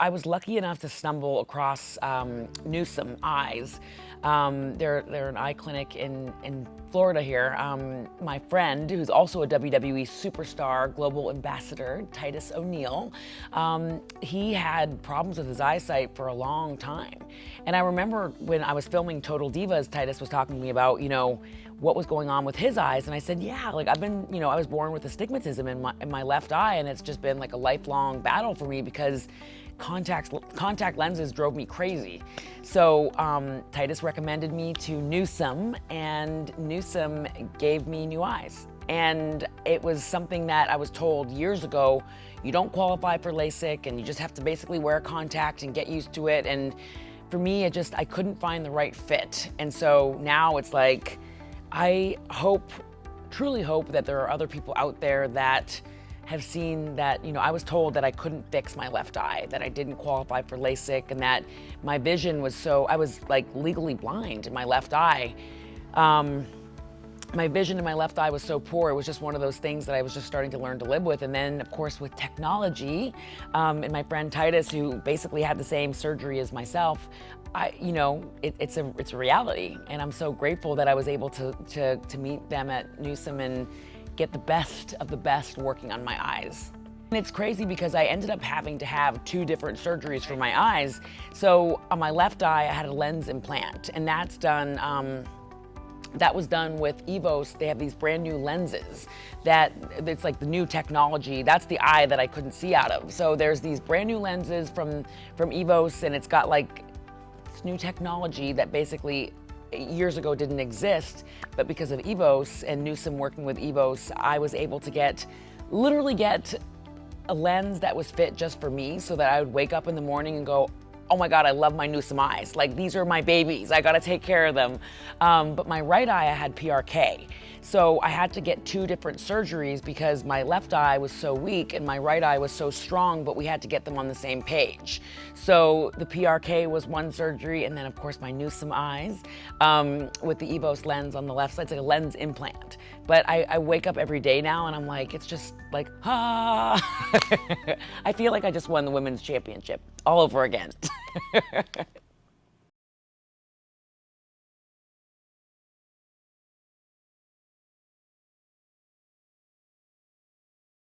I was lucky enough to stumble across Newsom Eyes. They're an eye clinic in Florida here. My friend, who's also a WWE Superstar Global Ambassador, Titus O'Neil, he had problems with his eyesight for a long time. And I remember when I was filming Total Divas, Titus was talking to me about, what was going on with his eyes. And I said, yeah, like I've been, I was born with astigmatism in my left eye, and it's just been like a lifelong battle for me because contact lenses drove me crazy. So Titus recommended me to Newsom, and Newsom gave me new eyes. And it was something that I was told years ago, you don't qualify for LASIK and you just have to basically wear a contact and get used to it. And for me, I couldn't find the right fit. And so now it's like, I truly hope that there are other people out there that have seen that, I was told that I couldn't fix my left eye, that I didn't qualify for LASIK, and that my vision was I was like legally blind in my left eye. My vision in my left eye was so poor, it was just one of those things that I was just starting to learn to live with. And then, of course, with technology, and my friend Titus, who basically had the same surgery as myself, it's a reality. And I'm so grateful that I was able to meet them at Newsom and get the best of the best working on my eyes. And it's crazy because I ended up having to have 2 different surgeries for my eyes. So on my left eye, I had a lens implant, and that's done, that was done with EVO. They have these brand new lenses it's like the new technology. That's the eye that I couldn't see out of. So there's these brand new lenses from EVO, and it's got like this new technology that basically years ago didn't exist, but because of EVO and Newsom working with EVO, I was able to literally get a lens that was fit just for me, so that I would wake up in the morning and go, oh my God, I love my Newsom eyes. Like, these are my babies. I gotta take care of them. But my right eye, I had PRK. So I had to get 2 different surgeries because my left eye was so weak and my right eye was so strong, but we had to get them on the same page. So the PRK was one surgery, and then of course my Newsom eyes with the EVO lens on the left side. It's like a lens implant. But I wake up every day now and I'm like, it's just like, I feel like I just won the women's championship all over again.